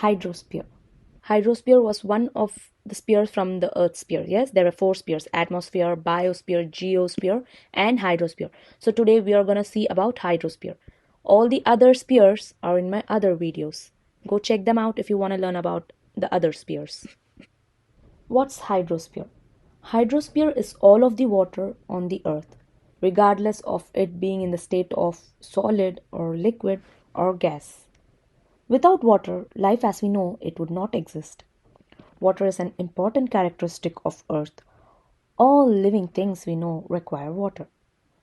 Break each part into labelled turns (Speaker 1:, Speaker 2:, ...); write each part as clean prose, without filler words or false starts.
Speaker 1: Hydrosphere. Hydrosphere was one of the spheres from the Earth sphere. Yes, there are four spheres: atmosphere, biosphere, geosphere, and hydrosphere. So today we are going to see about hydrosphere. All the other spheres are in my other videos. Go check them out if you want to learn about the other spheres. What's hydrosphere? Hydrosphere is all of the water on the earth, regardless of it being in the state of solid or liquid or gas. Without water, life as we know it would not exist. Water is an important characteristic of earth. All living things we know require water.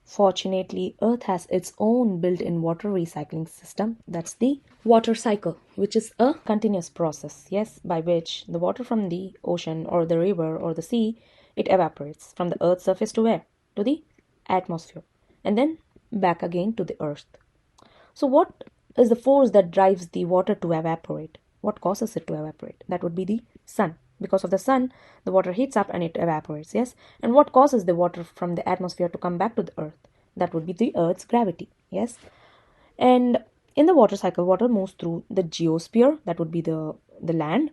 Speaker 1: Fortunately, Earth has its own built in water recycling system. That's the water cycle, which is a continuous process, yes, by which the water from the ocean or the river or the sea it evaporates from the Earth's surface to where? To the atmosphere, and then back again to the Earth. So, what is the force that drives the water to evaporate? What causes it to evaporate? That would be the sun. Because of the sun, the water heats up and it evaporates, yes? And what causes the water from the atmosphere to come back to the earth? That would be the earth's gravity, yes? And in the water cycle, water moves through the geosphere, that would be the land,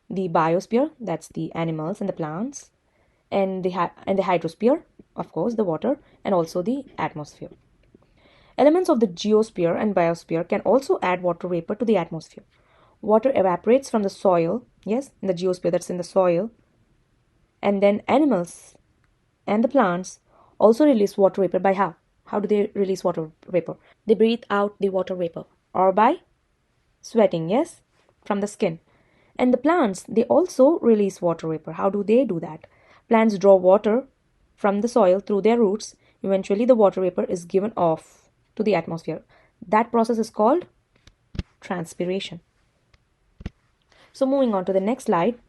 Speaker 1: the biosphere, that's the animals and the plants, and the hydrosphere, of course, the water, and also the atmosphere. Elements of the geosphere and biosphere can also add water vapor to the atmosphere. Water evaporates from the soil, yes, in the geosphere, that's in the soil, and then animals and the plants also release water vapor by how? How do they release water vapor? They breathe out the water vapor, or by sweating, yes, from the skin. And the plants, they also release water vapor. How do they do that? Plants draw water from the soil through their roots. Eventually, the water vapor is given off to the atmosphere. That process is called transpiration. So, moving on to the next slide.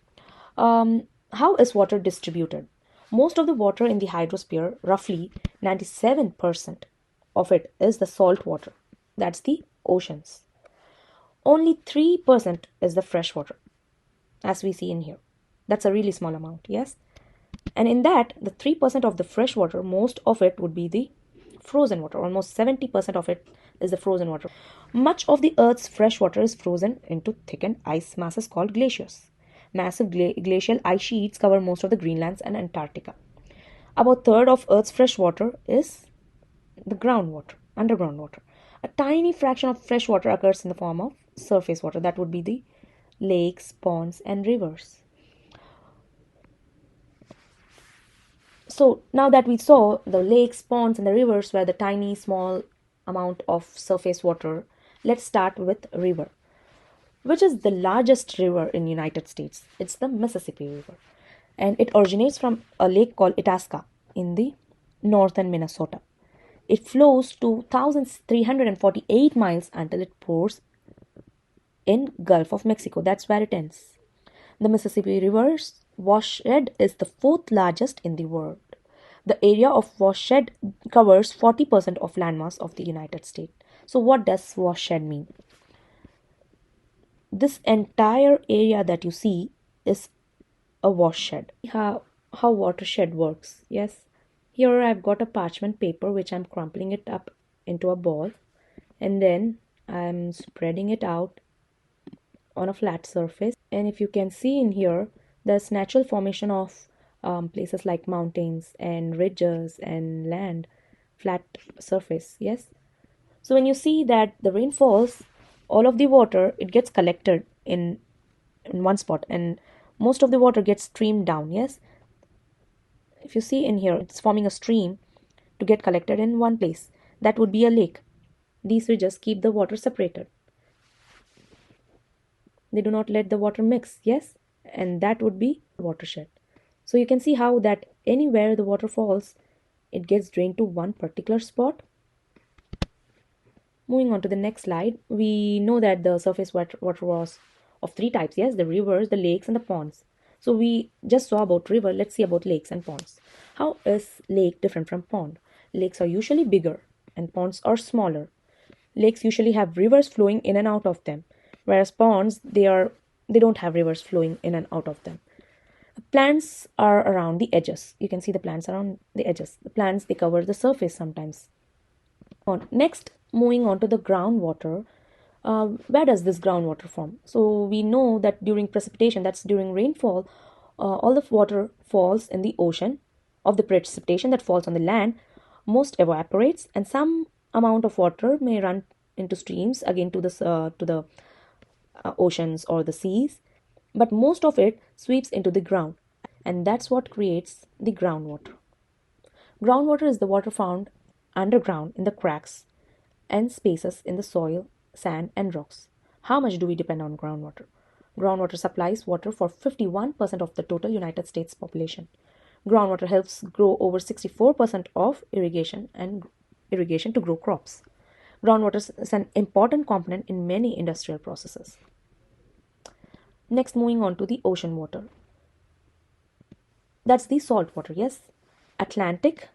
Speaker 1: How is water distributed? Most of the water in the hydrosphere, roughly 97% of it, is the salt water. That's the oceans. Only 3% is the fresh water, as we see in here. That's a really small amount, yes? And in that, the 3% of the fresh water, most of it would be the frozen water. Almost 70% of it is the frozen water. Much of the Earth's fresh water is frozen into thickened ice masses called glaciers. Massive glacial ice sheets cover most of the Greenlands and Antarctica. About a third of Earth's fresh water is the groundwater, underground water. A tiny fraction of fresh water occurs in the form of surface water. That would be the lakes, ponds, and rivers. So now that we saw the lakes, ponds, and the rivers were the tiny, small amount of surface water, let's start with river. Which is the largest river in United States? It's the Mississippi River. And it originates from a lake called Itasca in the northern Minnesota. It flows 2,348 miles until it pours in Gulf of Mexico. That's where it ends. The Mississippi River's watershed is the fourth largest in the world. The area of watershed covers 40% of landmass of the United States. So what does watershed mean? This entire area that you see is a watershed. How watershed works, yes. Here I've got a parchment paper which I'm crumpling it up into a ball, and then I'm spreading it out on a flat surface. And if you can see in here, there's natural formation of places like mountains and ridges and land, flat surface, yes. So when you see that the rain falls, all of the water it gets collected in one spot, and most of the water gets streamed down, yes. If you see in here, it's forming a stream to get collected in one place. That would be a lake. These ridges keep the water separated. They do not let the water mix, yes, and that would be watershed. So you can see how that anywhere the water falls, it gets drained to one particular spot. Moving on to the next slide, we know that the surface water was of three types, yes, the rivers, the lakes, and the ponds. So we just saw about river, let's see about lakes and ponds. How is lake different from pond? Lakes are usually bigger and ponds are smaller. Lakes usually have rivers flowing in and out of them, whereas ponds, they don't have rivers flowing in and out of them. Plants are around the edges. You can see the plants around the edges. The plants, they cover the surface sometimes. Next, moving on to the groundwater. Where does this groundwater form? So we know that during precipitation, that's during rainfall, all the water falls in the ocean. Of the precipitation that falls on the land, most evaporates, and some amount of water may run into streams again to the oceans or the seas, but most of it sweeps into the ground, and that's what creates the groundwater. Groundwater is the water found underground in the cracks and spaces in the soil, sand, and rocks. How much do we depend on groundwater? Groundwater supplies water for 51% of the total United States population. Groundwater helps grow over 64% of irrigation to grow crops. Groundwater is an important component in many industrial processes. Next, moving on to the ocean water. That's the salt water, yes. Atlantic,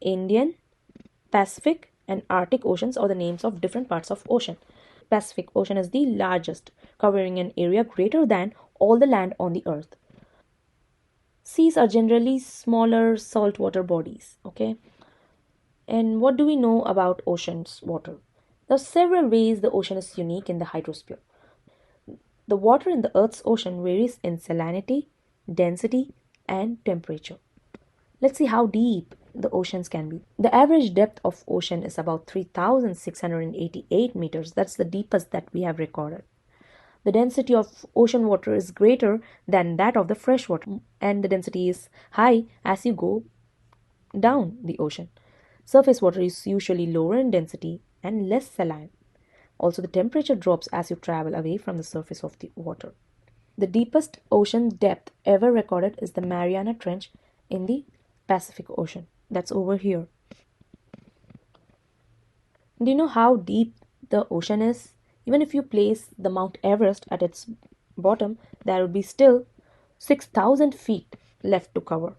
Speaker 1: Indian, Pacific, and Arctic oceans are the names of different parts of ocean. Pacific Ocean is the largest, covering an area greater than all the land on the earth. Seas are generally smaller saltwater bodies, okay? And what do we know about ocean's water? There are several ways the ocean is unique in the hydrosphere. The water in the Earth's ocean varies in salinity, density, and temperature. Let's see how deep the oceans can be. The average depth of ocean is about 3,688 meters. That's the deepest that we have recorded. The density of ocean water is greater than that of the fresh water, and the density is high as you go down the ocean. Surface water is usually lower in density and less saline. Also, the temperature drops as you travel away from the surface of the water. The deepest ocean depth ever recorded is the Mariana Trench in the Pacific Ocean. That's over here. Do you know how deep the ocean is? Even if you place the Mount Everest at its bottom, there would be still 6,000 feet left to cover.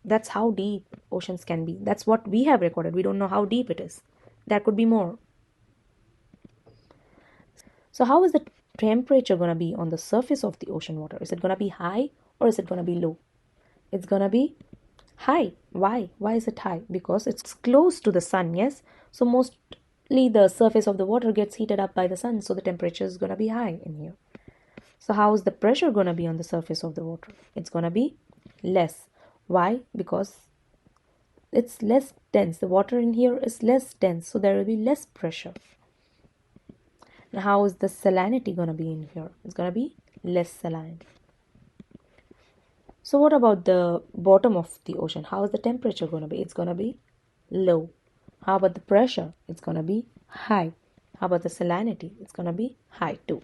Speaker 1: That's how deep oceans can be. That's what we have recorded. We don't know how deep it is. There could be more. So, how is the temperature going to be on the surface of the ocean water? Is it going to be high or is it going to be low? It's going to be high. Why? Why is it high? Because it's close to the sun, yes? So, mostly the surface of the water gets heated up by the sun, so the temperature is going to be high in here. So, how is the pressure going to be on the surface of the water? It's going to be less. Why? Because it's less dense. The water in here is less dense, so there will be less pressure. And how is the salinity going to be in here? It's going to be less saline. So what about the bottom of the ocean? How is the temperature going to be? It's going to be low. How about the pressure? It's going to be high. How about the salinity? It's going to be high too.